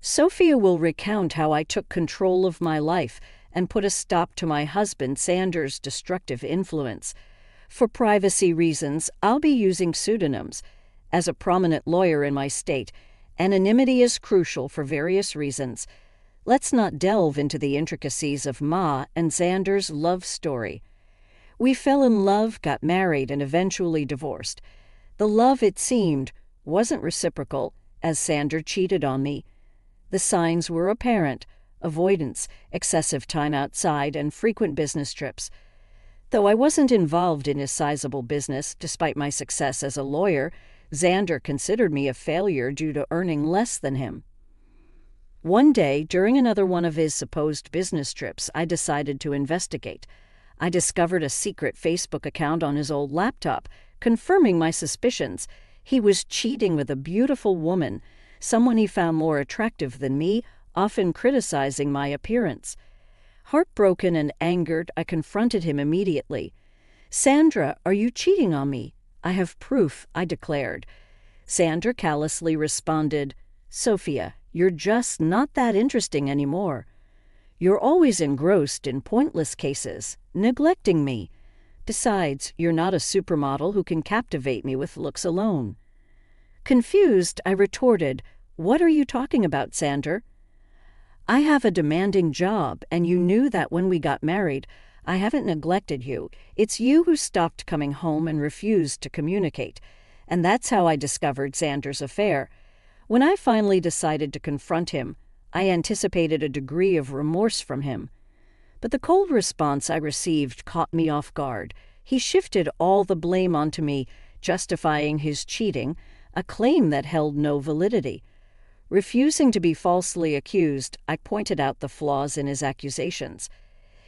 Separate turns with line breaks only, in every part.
Sophia will recount how I took control of my life and put a stop to my husband Xander's destructive influence. For privacy reasons, I'll be using pseudonyms. As a prominent lawyer in my state, anonymity is crucial for various reasons. Let's not delve into the intricacies of Ma and Xander's love story. We fell in love, got married, and eventually divorced. The love, it seemed, wasn't reciprocal, as Xander cheated on me. The signs were apparent: avoidance, excessive time outside, and frequent business trips. Though I wasn't involved in his sizable business, despite my success as a lawyer, Xander considered me a failure due to earning less than him. One day, during another one of his supposed business trips, I decided to investigate. I discovered a secret Facebook account on his old laptop, confirming my suspicions. He was cheating with a beautiful woman, someone he found more attractive than me, often criticizing my appearance. Heartbroken and angered, I confronted him immediately. "Sandra, are you cheating on me?" "I have proof," I declared. Xander callously responded, "Sophia, you're just not that interesting anymore. You're always engrossed in pointless cases, neglecting me. Besides, you're not a supermodel who can captivate me with looks alone." Confused, I retorted, "What are you talking about, Xander?" "I have a demanding job, and you knew that when we got married. I haven't neglected you. It's you who stopped coming home and refused to communicate. And that's how I discovered Xander's affair. When I finally decided to confront him, I anticipated a degree of remorse from him. But the cold response I received caught me off guard. He shifted all the blame onto me, justifying his cheating, a claim that held no validity. Refusing to be falsely accused, I pointed out the flaws in his accusations.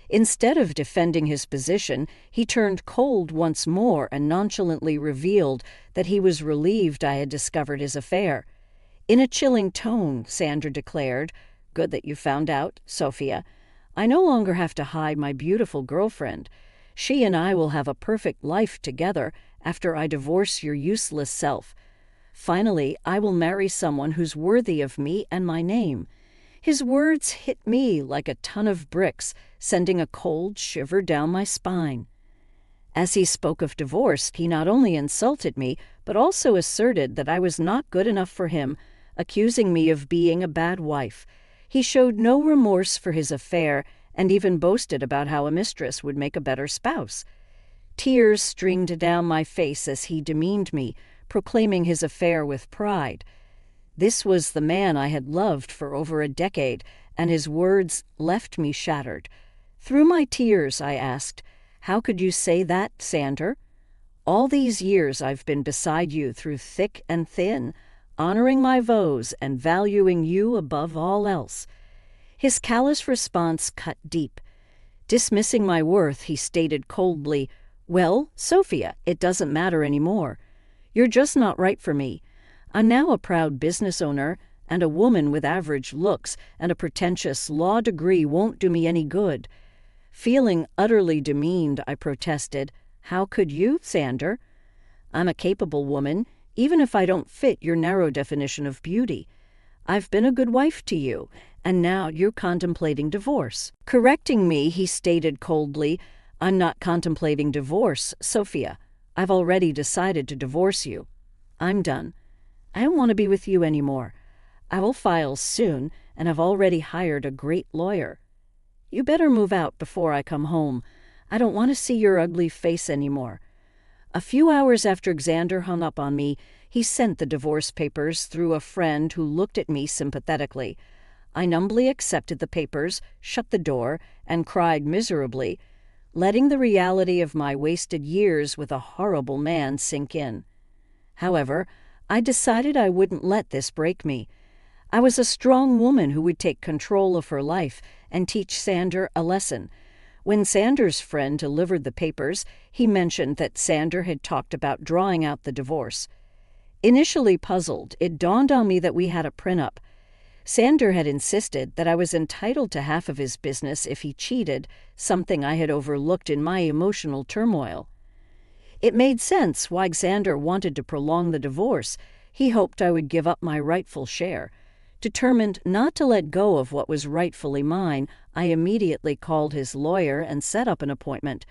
Instead of defending his position, he turned cold once more and nonchalantly revealed that he was relieved I had discovered his affair. In a chilling tone, Xander declared, "Good that you found out, Sophia. I no longer have to hide my beautiful girlfriend. She and I will have a perfect life together after I divorce your useless self. Finally, I will marry someone who's worthy of me and my name." His words hit me like a ton of bricks, sending a cold shiver down my spine. As he spoke of divorce, he not only insulted me, but also asserted that I was not good enough for him, accusing me of being a bad wife. He showed no remorse for his affair and even boasted about how a mistress would make a better spouse. Tears streamed down my face as he demeaned me, proclaiming his affair with pride. This was the man I had loved for over a decade, and his words left me shattered. Through my tears, I asked, "How could you say that, Xander? All these years I've been beside you through thick and thin, honoring my vows and valuing you above all else." His callous response cut deep. Dismissing my worth, he stated coldly, "Well, Sophia, it doesn't matter anymore. You're just not right for me. I'm now a proud business owner, and a woman with average looks and a pretentious law degree won't do me any good." Feeling utterly demeaned, I protested, "How could you, Xander? I'm a capable woman, even if I don't fit your narrow definition of beauty. I've been a good wife to you, and now you're contemplating divorce." Correcting me, he stated coldly, "I'm not contemplating divorce, Sophia. I've already decided to divorce you. I'm done. I don't want to be with you anymore. I will file soon, and I've already hired a great lawyer. You better move out before I come home. I don't want to see your ugly face anymore." A few hours after Xander hung up on me, he sent the divorce papers through a friend who looked at me sympathetically. I numbly accepted the papers, shut the door, and cried miserably, letting the reality of my wasted years with a horrible man sink in. However, I decided I wouldn't let this break me. I was a strong woman who would take control of her life and teach Xander a lesson. When Xander's friend delivered the papers, he mentioned that Xander had talked about drawing out the divorce. Initially puzzled, it dawned on me that we had a prenup. Xander had insisted that I was entitled to half of his business if he cheated, something I had overlooked in my emotional turmoil. It made sense why Xander wanted to prolong the divorce. He hoped I would give up my rightful share. Determined not to let go of what was rightfully mine, I immediately called his lawyer and set up an appointment.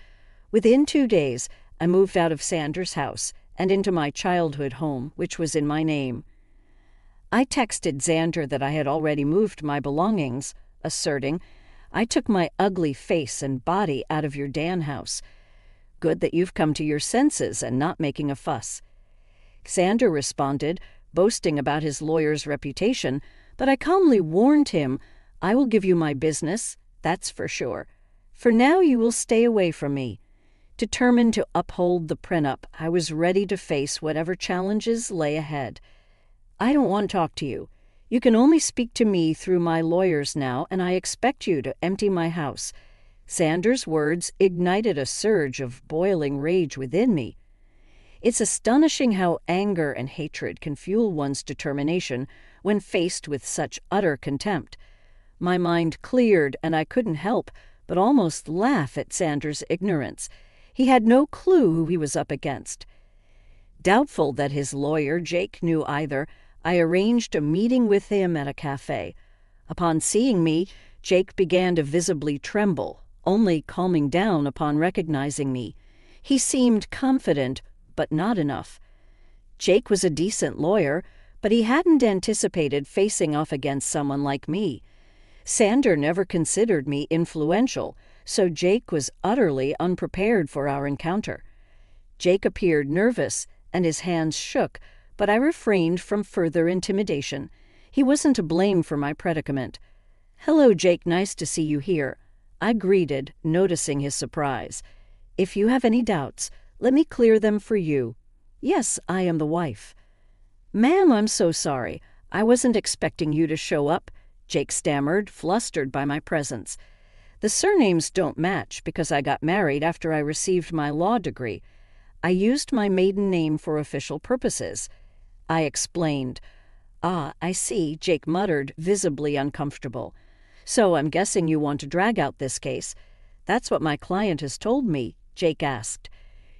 Within 2 days, I moved out of Sanders' house and into my childhood home, which was in my name. I texted Xander that I had already moved my belongings, asserting, "I took my ugly face and body out of your Dan house. Good that you've come to your senses and not making a fuss." Xander responded, boasting about his lawyer's reputation, but I calmly warned him, "I will give you my business, that's for sure. For now you will stay away from me." Determined to uphold the prenup, I was ready to face whatever challenges lay ahead. "I don't want to talk to you. You can only speak to me through my lawyers now, and I expect you to empty my house." Xander's words ignited a surge of boiling rage within me. It's astonishing how anger and hatred can fuel one's determination when faced with such utter contempt. My mind cleared, and I couldn't help but almost laugh at Xander's ignorance. He had no clue who he was up against. Doubtful that his lawyer, Jake, knew either, I arranged a meeting with him at a cafe. Upon seeing me, Jake began to visibly tremble, only calming down upon recognizing me. He seemed confident, but not enough. Jake was a decent lawyer, but he hadn't anticipated facing off against someone like me. Xander never considered me influential, so Jake was utterly unprepared for our encounter. Jake appeared nervous, and his hands shook, but I refrained from further intimidation. He wasn't to blame for my predicament. "Hello, Jake, nice to see you here," I greeted, noticing his surprise. "If you have any doubts, let me clear them for you. Yes, I am the wife." "Ma'am, I'm so sorry. I wasn't expecting you to show up," Jake stammered, flustered by my presence. "The surnames don't match because I got married after I received my law degree. I used my maiden name for official purposes." I explained. "Ah, I see," Jake muttered, visibly uncomfortable. "So I'm guessing you want to drag out this case." "That's what my client has told me," Jake asked.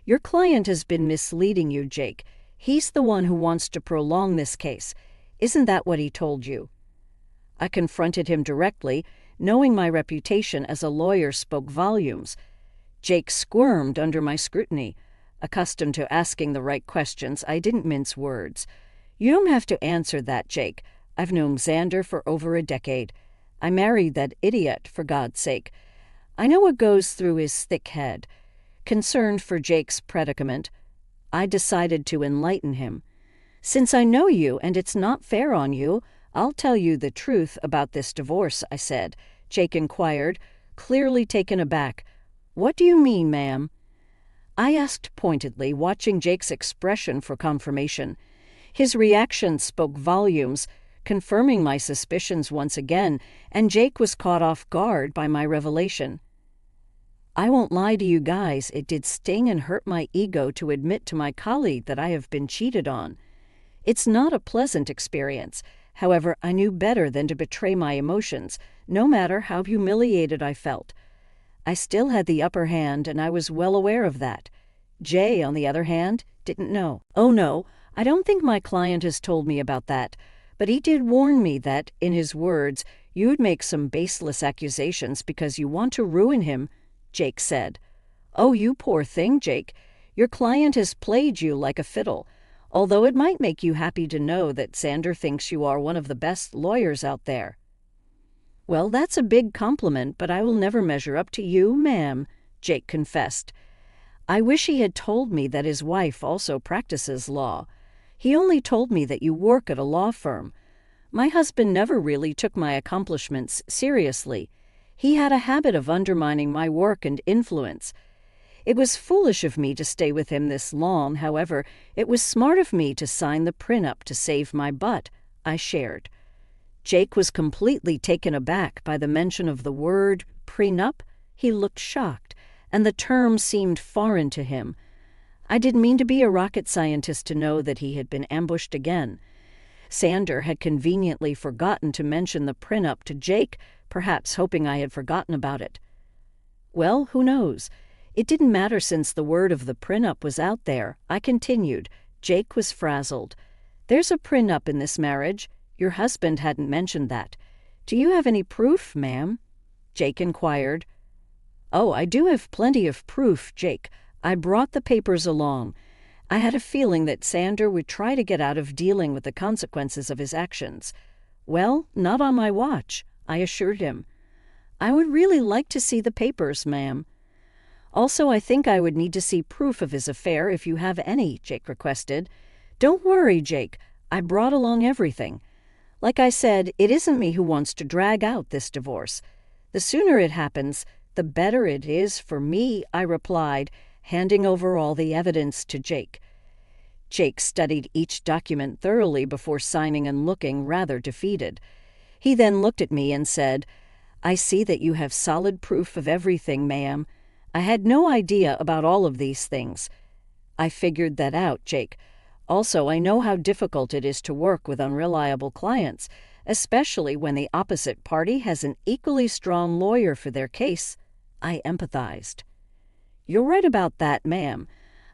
"Your client has been misleading you, Jake. He's the one who wants to prolong this case. Isn't that what he told you?" I confronted him directly, knowing my reputation as a lawyer spoke volumes. Jake squirmed under my scrutiny. Accustomed to asking the right questions, I didn't mince words. "You don't have to answer that, Jake. I've known Xander for over a decade. I married that idiot, for God's sake. I know what goes through his thick head." Concerned for Jake's predicament, I decided to enlighten him. "Since I know you and it's not fair on you, I'll tell you the truth about this divorce," I said. Jake inquired, clearly taken aback. "What do you mean, ma'am?" I asked pointedly, watching Jake's expression for confirmation. His reaction spoke volumes, confirming my suspicions once again, and Jake was caught off guard by my revelation. "I won't lie to you guys, it did sting and hurt my ego to admit to my colleague that I have been cheated on. It's not a pleasant experience. However, I knew better than to betray my emotions, no matter how humiliated I felt. I still had the upper hand, and I was well aware of that. Jay, on the other hand, didn't know. Oh no, I don't think my client has told me about that, but he did warn me that, in his words, you'd make some baseless accusations because you want to ruin him," Jake said. "Oh, you poor thing, Jake. Your client has played you like a fiddle, although it might make you happy to know that Xander thinks you are one of the best lawyers out there." "Well, that's a big compliment, but I will never measure up to you, ma'am," Jake confessed. "I wish he had told me that his wife also practices law. He only told me that you work at a law firm. My husband never really took my accomplishments seriously. He had a habit of undermining my work and influence. It was foolish of me to stay with him this long. However, it was smart of me to sign the prenup to save my butt," I shared. Jake was completely taken aback by the mention of the word prenup. He looked shocked, and the term seemed foreign to him. I didn't mean to be a rocket scientist to know that he had been ambushed again. Xander had conveniently forgotten to mention the prenup to Jake, perhaps hoping I had forgotten about it. Well, who knows? It didn't matter since the word of the prenup was out there. I continued. Jake was frazzled. "There's a prenup in this marriage. Your husband hadn't mentioned that. Do you have any proof, ma'am? Jake inquired. Oh, I do have plenty of proof, Jake. I brought the papers along. I had a feeling that Sander would try to get out of dealing with the consequences of his actions. Well, not on my watch, I assured him. I would really like to see the papers, ma'am. Also, I think I would need to see proof of his affair if you have any, Jake requested. Don't worry, Jake. I brought along everything. Like I said, it isn't me who wants to drag out this divorce. The sooner it happens, the better it is for me, I replied, handing over all the evidence to Jake. Jake studied each document thoroughly before signing and looking rather defeated. He then looked at me and said, I see that you have solid proof of everything, ma'am. I had no idea about all of these things. I figured that out, Jake. Also, I know how difficult it is to work with unreliable clients, especially when the opposite party has an equally strong lawyer for their case. I empathized. You're right about that, ma'am.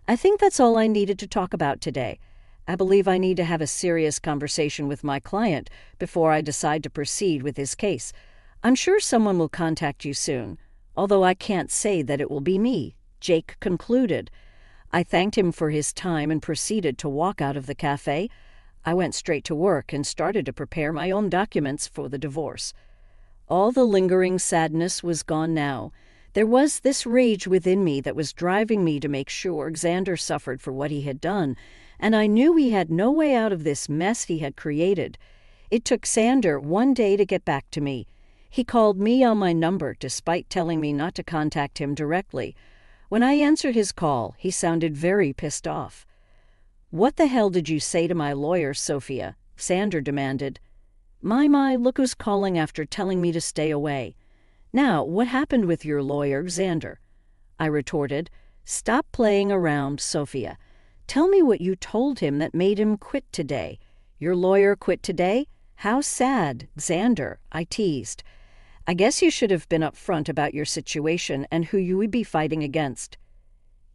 I think that's all I needed to talk about today. I believe I need to have a serious conversation with my client before I decide to proceed with his case. I'm sure someone will contact you soon, although I can't say that it will be me, Jake concluded. I thanked him for his time and proceeded to walk out of the cafe. I went straight to work and started to prepare my own documents for the divorce. All the lingering sadness was gone now. There was this rage within me that was driving me to make sure Xander suffered for what he had done, and I knew he had no way out of this mess he had created. It took Xander one day to get back to me. He called me on my number despite telling me not to contact him directly. When I answered his call, he sounded very pissed off. What the hell did you say to my lawyer, Sophia? Xander demanded. My, look who's calling after telling me to stay away. Now, what happened with your lawyer, Xander? I retorted. Stop playing around, Sophia. Tell me what you told him that made him quit today. Your lawyer quit today? How sad, Xander, I teased. I guess you should have been upfront about your situation and who you would be fighting against.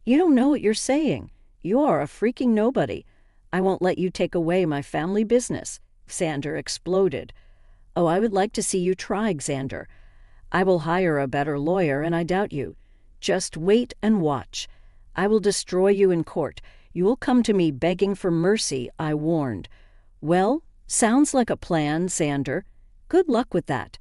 You don't know what you're saying. You're a freaking nobody. I won't let you take away my family business, Xander exploded. Oh, I would like to see you try, Xander. I will hire a better lawyer, and I doubt you. Just wait and watch. I will destroy you in court. You will come to me begging for mercy, I warned. Well, sounds like a plan, Xander. Good luck with that.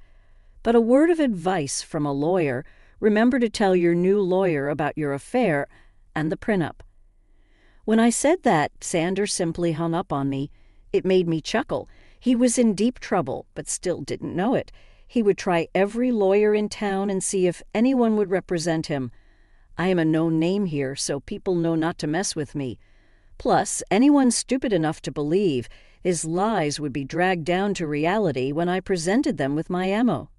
But a word of advice from a lawyer, remember to tell your new lawyer about your affair and the prenup. When I said that, Xander simply hung up on me. It made me chuckle. He was in deep trouble, but still didn't know it. He would try every lawyer in town and see if anyone would represent him. I am a known name here, so people know not to mess with me. Plus, anyone stupid enough to believe his lies would be dragged down to reality when I presented them with my ammo.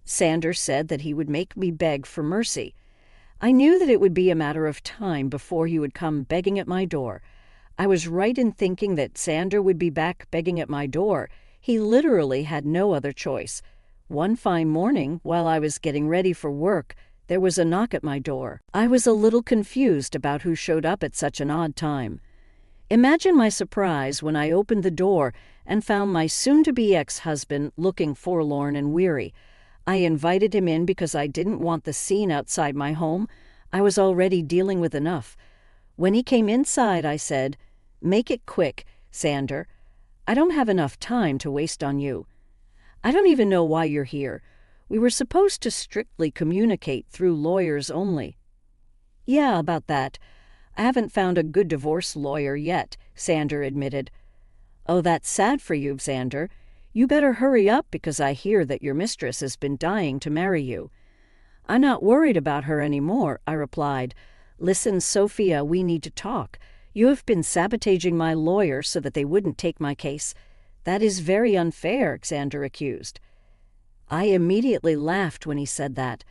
Xander said that he would make me beg for mercy. I knew that it would be a matter of time before he would come begging at my door. I was right in thinking that Xander would be back begging at my door. He literally had no other choice. One fine morning, while I was getting ready for work, there was a knock at my door. I was a little confused about who showed up at such an odd time. Imagine my surprise when I opened the door and found my soon-to-be ex-husband looking forlorn and weary. I invited him in because I didn't want the scene outside my home. I was already dealing with enough. When he came inside, I said, "Make it quick, Xander. I don't have enough time to waste on you. I don't even know why you're here. We were supposed to strictly communicate through lawyers only." "Yeah, about that. I haven't found a good divorce lawyer yet," Xander admitted. "Oh, that's sad for you, Xander. You better hurry up because I hear that your mistress has been dying to marry you." "I'm not worried about her anymore," I replied. "Listen, Sophia, we need to talk. You have been sabotaging my lawyer so that they wouldn't take my case. That is very unfair," Xander accused. I immediately laughed when he said that.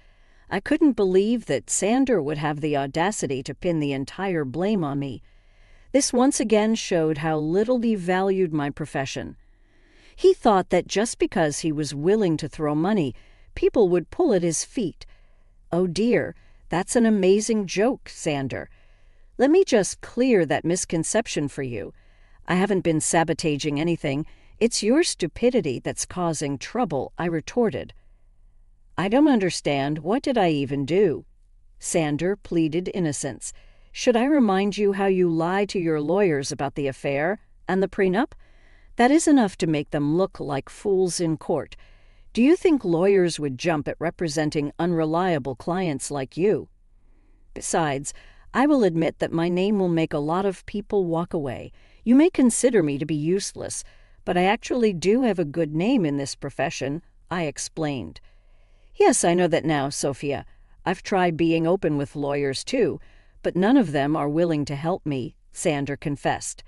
I couldn't believe that Xander would have the audacity to pin the entire blame on me. This once again showed how little he valued my profession. He thought that just because he was willing to throw money, people would pull at his feet. Oh dear, that's an amazing joke, Xander. Let me just clear that misconception for you. I haven't been sabotaging anything. It's your stupidity that's causing trouble, I retorted. I don't understand. What did I even do? Xander pleaded innocence. Should I remind you how you lied to your lawyers about the affair and the prenup? That is enough to make them look like fools in court. Do you think lawyers would jump at representing unreliable clients like you? Besides, I will admit that my name will make a lot of people walk away. You may consider me to be useless, but I actually do have a good name in this profession, I explained. Yes, I know that now, Sophia. I've tried being open with lawyers too, but none of them are willing to help me, Xander confessed.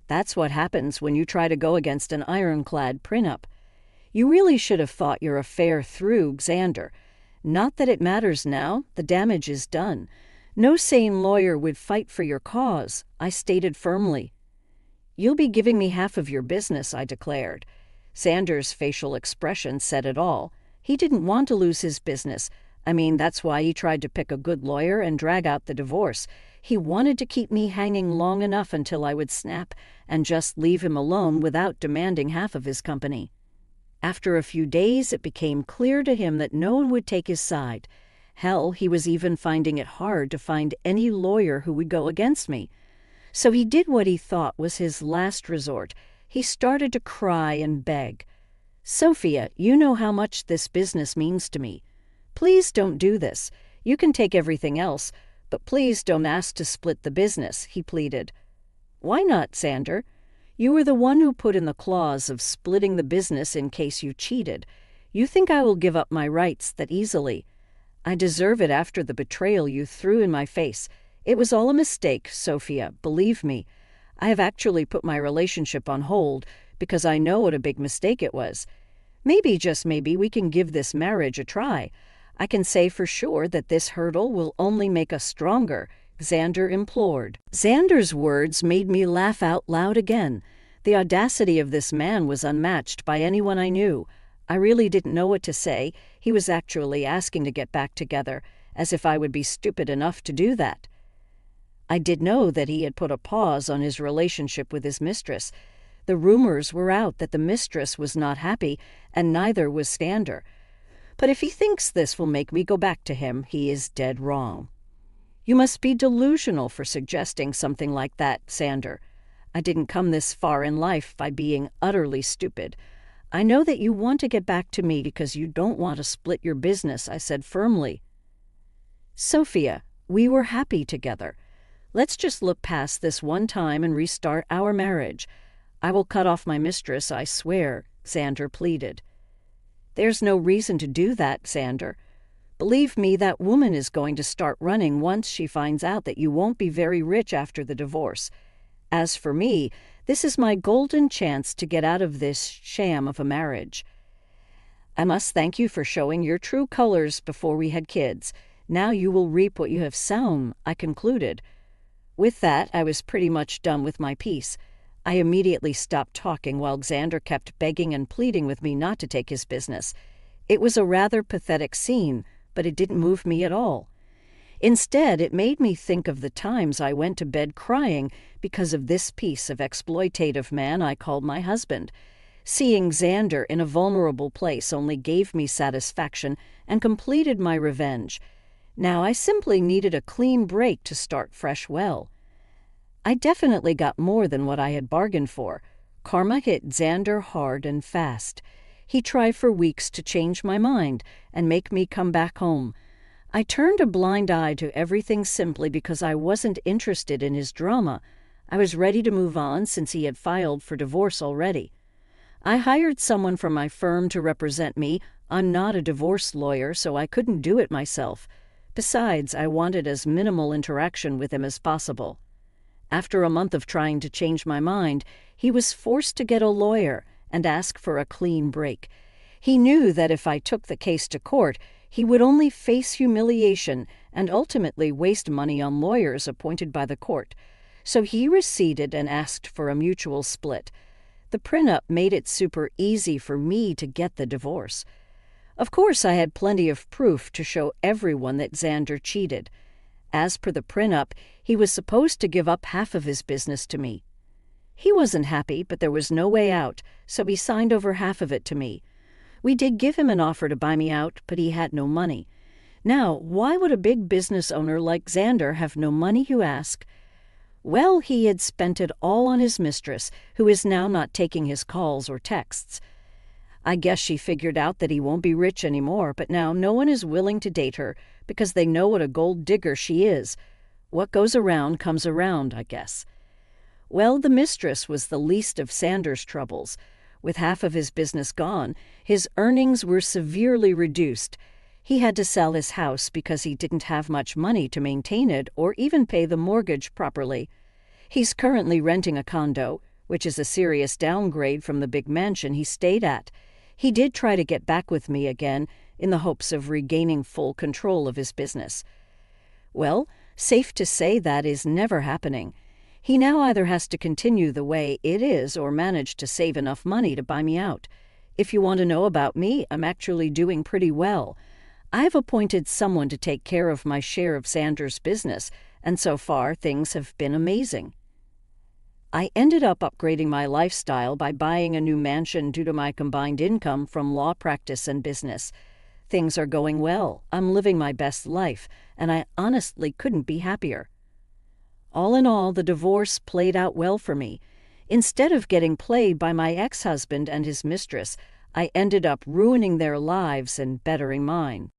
That's what happens when you try to go against an ironclad prenup. You really should have thought your affair through, Xander. Not that it matters now, the damage is done. No sane lawyer would fight for your cause, I stated firmly. You'll be giving me half of your business, I declared. Xander's facial expression said it all. He didn't want to lose his business. I mean, that's why he tried to pick a good lawyer and drag out the divorce. He wanted to keep me hanging long enough until I would snap and just leave him alone without demanding half of his company. After a few days, it became clear to him that no one would take his side. Hell, he was even finding it hard to find any lawyer who would go against me. So he did what he thought was his last resort. He started to cry and beg. Sophia, you know how much this business means to me. Please don't do this. You can take everything else, but please don't ask to split the business, he pleaded. Why not, Xander? You were the one who put in the clause of splitting the business in case you cheated. You think I will give up my rights that easily? I deserve it after the betrayal you threw in my face. It was all a mistake, Sophia, believe me. I have actually put my relationship on hold because I know what a big mistake it was. Maybe, just maybe, we can give this marriage a try. I can say for sure that this hurdle will only make us stronger, Xander implored. Xander's words made me laugh out loud again. The audacity of this man was unmatched by anyone I knew. I really didn't know what to say. He was actually asking to get back together, as if I would be stupid enough to do that. I did know that he had put a pause on his relationship with his mistress. The rumors were out that the mistress was not happy, and neither was Xander. But if he thinks this will make me go back to him, he is dead wrong. You must be delusional for suggesting something like that, Xander. I didn't come this far in life by being utterly stupid. I know that you want to get back to me because you don't want to split your business, I said firmly. Sophia, we were happy together. Let's just look past this one time and restart our marriage. I will cut off my mistress, I swear, Xander pleaded. There's no reason to do that, Xander. Believe me, that woman is going to start running once she finds out that you won't be very rich after the divorce. As for me, this is my golden chance to get out of this sham of a marriage. I must thank you for showing your true colors before we had kids. Now you will reap what you have sown, I concluded. With that, I was pretty much done with my piece. I immediately stopped talking while Xander kept begging and pleading with me not to take his business. It was a rather pathetic scene, but it didn't move me at all. Instead, it made me think of the times I went to bed crying because of this piece of exploitative man I called my husband. Seeing Xander in a vulnerable place only gave me satisfaction and completed my revenge. Now I simply needed a clean break to start fresh well. I definitely got more than what I had bargained for. Karma hit Xander hard and fast. He tried for weeks to change my mind and make me come back home. I turned a blind eye to everything simply because I wasn't interested in his drama. I was ready to move on since he had filed for divorce already. I hired someone from my firm to represent me. I'm not a divorce lawyer, so I couldn't do it myself. Besides, I wanted as minimal interaction with him as possible. After a month of trying to change my mind, he was forced to get a lawyer and ask for a clean break. He knew that if I took the case to court, he would only face humiliation and ultimately waste money on lawyers appointed by the court. So he receded and asked for a mutual split. The prenup made it super easy for me to get the divorce. Of course, I had plenty of proof to show everyone that Xander cheated. As per the prenup, he was supposed to give up half of his business to me. He wasn't happy, but there was no way out, so he signed over half of it to me. We did give him an offer to buy me out, but he had no money. Now, why would a big business owner like Xander have no money, you ask? Well, he had spent it all on his mistress, who is now not taking his calls or texts. I guess she figured out that he won't be rich anymore, but now no one is willing to date her because they know what a gold digger she is. What goes around comes around, I guess. Well, the mistress was the least of Xander's troubles. With half of his business gone, his earnings were severely reduced. He had to sell his house because he didn't have much money to maintain it or even pay the mortgage properly. He's currently renting a condo, which is a serious downgrade from the big mansion he stayed at. He did try to get back with me again in the hopes of regaining full control of his business. Well, safe to say that is never happening. He now either has to continue the way it is or manage to save enough money to buy me out. If you want to know about me, I'm actually doing pretty well. I've appointed someone to take care of my share of Xander's business, and so far things have been amazing. I ended up upgrading my lifestyle by buying a new mansion due to my combined income from law practice and business. Things are going well. I'm living my best life, and I honestly couldn't be happier. All in all, the divorce played out well for me. Instead of getting played by my ex-husband and his mistress, I ended up ruining their lives and bettering mine.